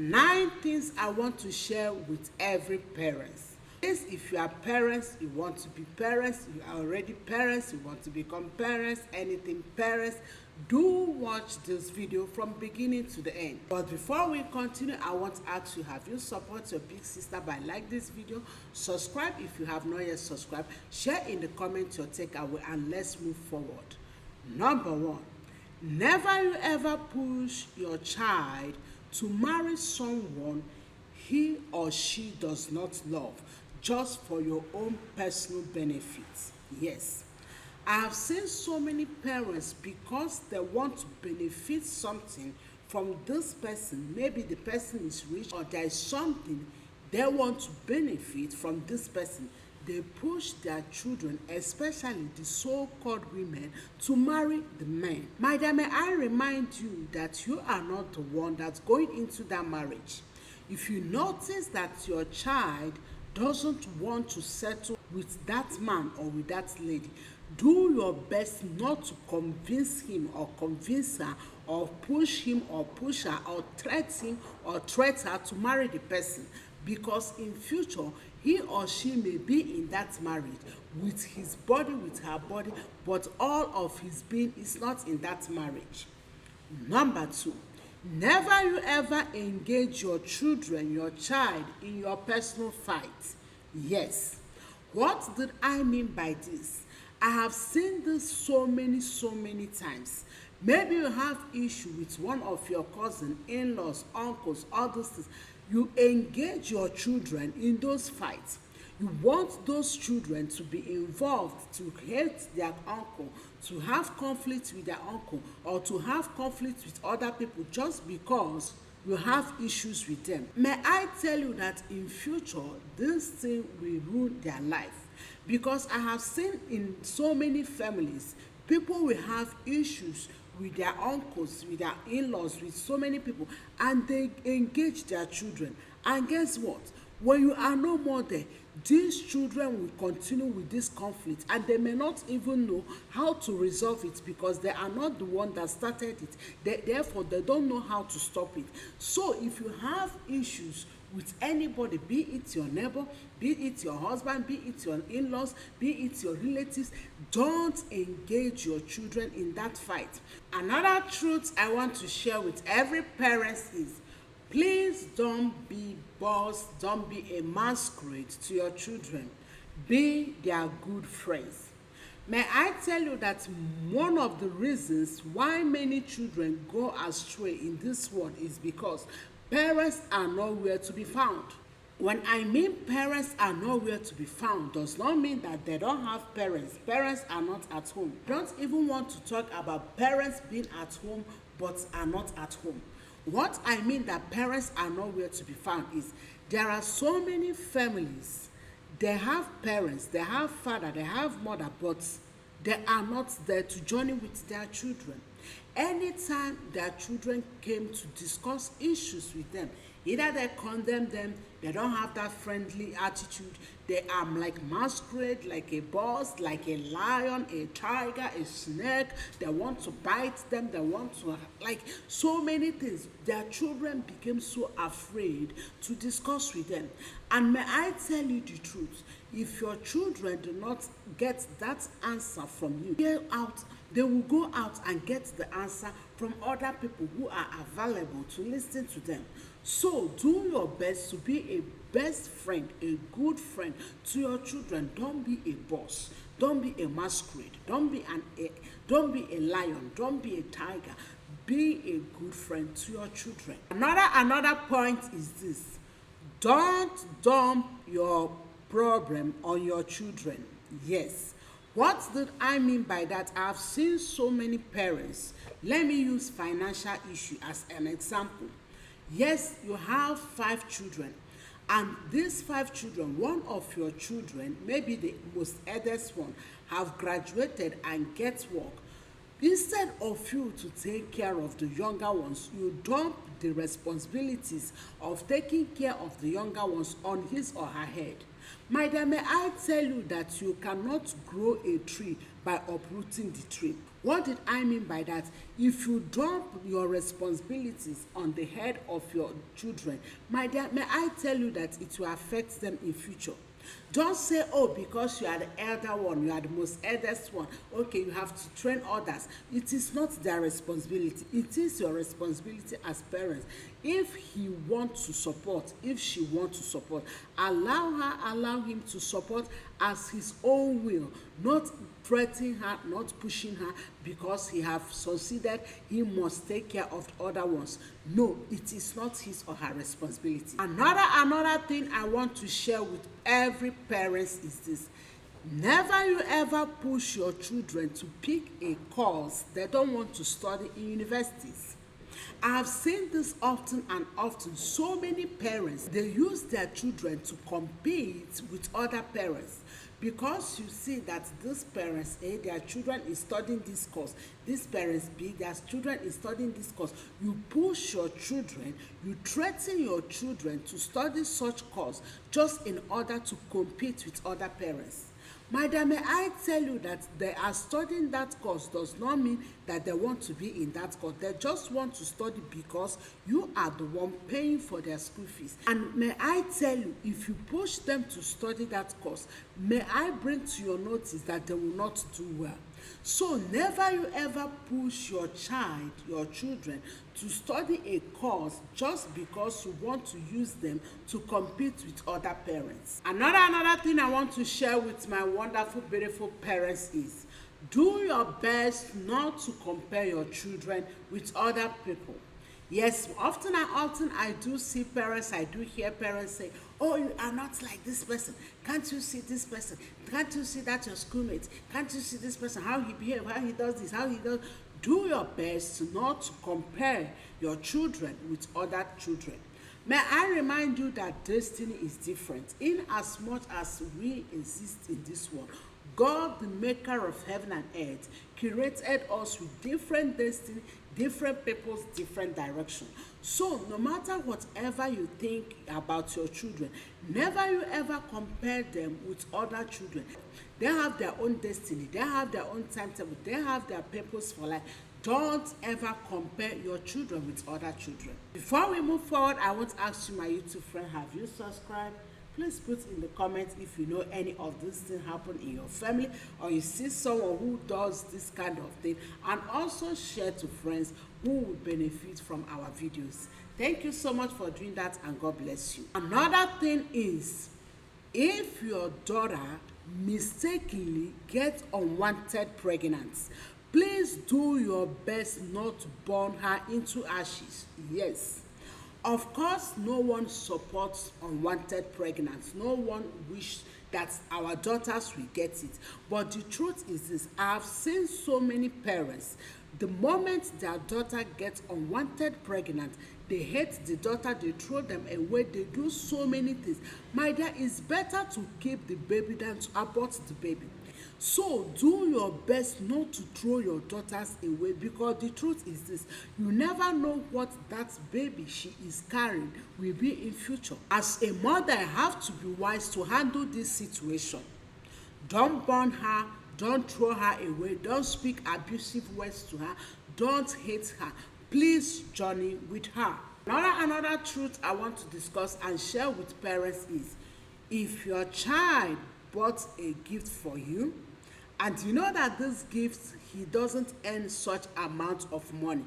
9 things I want to share with every parent. Yes, if you are parents, you want to be parents, you are already parents, you want to become parents, anything parents, do watch this video from beginning to the end. But before we continue, I want to ask you, have you support your big sister by like this video, subscribe if you have not yet subscribed, share in the comments your takeaway, and let's move forward. Number 1, never you ever push your child to marry someone he or she does not love just for your own personal benefit. Yes, I have seen so many parents, because they want to benefit something from this person, maybe the person is rich or there is something they want to benefit from this person, they push their children, especially the so-called women, to marry the men. My dear, may I remind you that you are not the one that's going into that marriage. If you notice that your child doesn't want to settle with that man or with that lady, do your best not to convince him or convince her, or push him or push her, or threaten her to marry the person, because in future he or she may be in that marriage with his body, with her body, but all of his being is not in that marriage. Number 2, never you ever engage your children, your child, in your personal fight. Yes, what did I mean by this? I have seen this so many times. Maybe you have issue with one of your cousins, in-laws, uncles, all those things. You engage your children in those fights. You want those children to be involved, to hate their uncle, to have conflict with their uncle, or to have conflict with other people just because you have issues with them. May I tell you that in future, this thing will ruin their life, because I have seen in so many families, people will have issues with their uncles, with their in-laws, with so many people, and they engage their children. And guess what? When you are no more there, these children will continue with this conflict, and they may not even know how to resolve it, because they are not the one that started it. Therefore, they don't know how to stop it. So if you have issues with anybody, be it your neighbor, be it your husband, be it your in-laws, be it your relatives, don't engage your children in that fight. Another truth I want to share with every parent is, please don't be boss, don't be a masquerade to your children. Be their good friends. May I tell you that one of the reasons why many children go astray in this world is because parents are nowhere to be found. When I mean parents are nowhere to be found, does not mean that they don't have parents. Parents are not at home. Don't even want to talk about parents being at home but are not at home. What I mean that parents are nowhere to be found is, there are so many families, they have parents, they have father, they have mother, but they are not there to journey with their children. Anytime their children came to discuss issues with them, either they condemn them, they don't have that friendly attitude, they are like masquerade, like a boss, like a lion, a tiger, a snake, they want to bite them, they want to, like, so many things. Their children became so afraid to discuss with them. And may I tell you the truth, if your children do not get that answer from you, they will go out and get the answer from other people who are available to listen to them. So do your best to be a best friend, a good friend to your children. Don't be a boss, don't be a masquerade, don't be a lion, don't be a tiger. Be a good friend to your children. Another point is this: don't dump your problem on your children. Yes, what did I mean by that? I've seen so many parents. Let me use financial issue as an example. Yes, you have 5 children, and these 5 children, one of your children, maybe the most eldest one, have graduated and get work. Instead of you to take care of the younger ones, you dump the responsibilities of taking care of the younger ones on his or her head. My dear, may I tell you that you cannot grow a tree by uprooting the tree. What did I mean by that? If you dump your responsibilities on the head of your children, my dear, may I tell you that it will affect them in future. Don't say, oh, because you are the elder one, you are the most eldest one, okay, you have to train others. It is not their responsibility. It is your responsibility as parents. If he wants to support, if she wants to support, allow him to support as his own will, not threatening her, not pushing her because he have succeeded, he must take care of the other ones. No, it is not his or her responsibility. Another thing I want to share with every parent is this: never you ever push your children to pick a course they don't want to study in universities. I have seen this often and often. So many parents, they use their children to compete with other parents, because you see that these parents A, their children is studying this course, these parents B, their children is studying this course. You push your children, you threaten your children to study such course just in order to compete with other parents. My dear, may I tell you that they are studying that course does not mean that they want to be in that course. They just want to study because you are the one paying for their school fees. And may I tell you, if you push them to study that course, may I bring to your notice that they will not do well. So never you ever push your child, your children, to study a course just because you want to use them to compete with other parents. Another thing I want to share with my wonderful, beautiful parents is, do your best not to compare your children with other people. Yes, often I do see parents, I do hear parents say, oh, you are not like this person. Can't you see this person? Can't you see that your schoolmate? Can't you see this person, how he behaves, how he does this, how he does? Do your best not to compare your children with other children. May I remind you that destiny is different. In as much as we exist in this world, God, the maker of heaven and earth, created us with different destiny, different people's different direction. So no matter whatever you think about your children, never you ever compare them with other children. They have their own destiny, they have their own timetable, they have their purpose for life. Don't ever compare your children with other children. Before we move forward, I want to ask you, my YouTube friend, have you subscribed? Please put in the comments if you know any of these things happen in your family, or you see someone who does this kind of thing, and also share to friends who will benefit from our videos. Thank you so much for doing that, and God bless you. Another thing is, if your daughter mistakenly gets unwanted pregnant, please do your best not to burn her into ashes. Yes. Of course, no one supports unwanted pregnancy. No one wishes that our daughters will get it. But the truth is this: I have seen so many parents, the moment their daughter gets unwanted pregnant, they hate the daughter, they throw them away, they do so many things. My dear, it's better to keep the baby than to abort the baby. So do your best not to throw your daughters away, because the truth is this: you never know what that baby she is carrying will be in future. As a mother, I have to be wise to handle this situation. Don't burn her, don't throw her away, don't speak abusive words to her, don't hate her. Please journey with her. Another truth I want to discuss and share with parents is, if your child bought a gift for you, and you know that this gift, he doesn't earn such amount of money,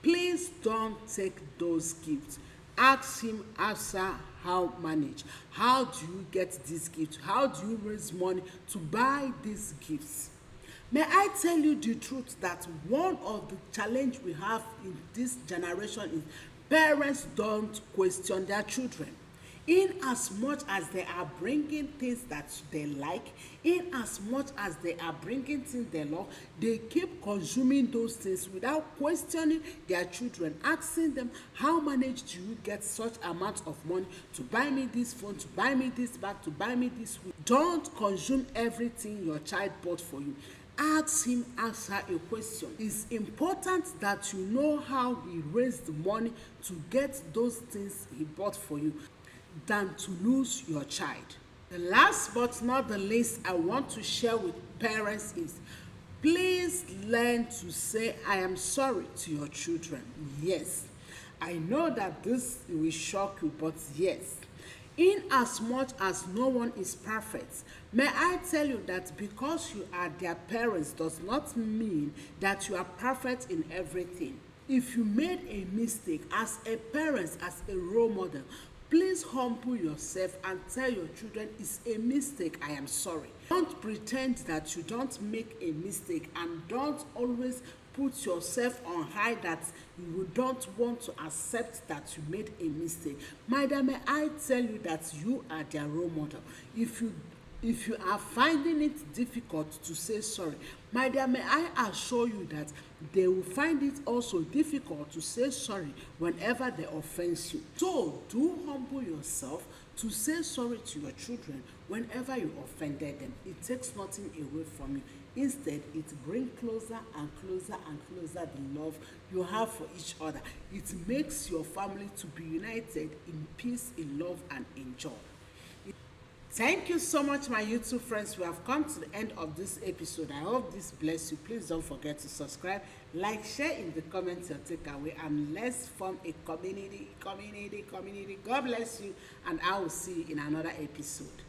please don't take those gifts. Ask him, ask her, how manage? How do you get this gift? How do you raise money to buy these gifts? May I tell you the truth that one of the challenge we have in this generation is parents don't question their children. In as much as they are bringing things that they like, in as much as they are bringing things they love, they keep consuming those things without questioning their children, asking them, how managed do you get such amount of money to buy me this phone, to buy me this bag, to buy me this wheel? Don't consume everything your child bought for you. ask her a question. It's important that you know how he raised the money to get those things he bought for you than to lose your child. The last but not the least I want to share with parents is, please learn to say I am sorry to your children. Yes, I know that this will shock you, but yes. In as much as no one is perfect, may I tell you that because you are their parents does not mean that you are perfect in everything. If you made a mistake as a parent, as a role model, please humble yourself and tell your children it's a mistake, I am sorry. Don't pretend that you don't make a mistake, and don't always put yourself on high that you don't want to accept that you made a mistake. My dear, may I tell you that you are their role model. If you are finding it difficult to say sorry, my dear, may I assure you that they will find it also difficult to say sorry whenever they offend you. So do humble yourself to say sorry to your children whenever you offended them. It takes nothing away from you. Instead, it brings closer and closer and closer the love you have for each other. It makes your family to be united in peace, in love, and in joy. Thank you so much, my YouTube friends. We have come to the end of this episode. I hope this bless you. Please don't forget to subscribe, like, share in the comments your takeaway, and let's form a community. God bless you, and I will see you in another episode.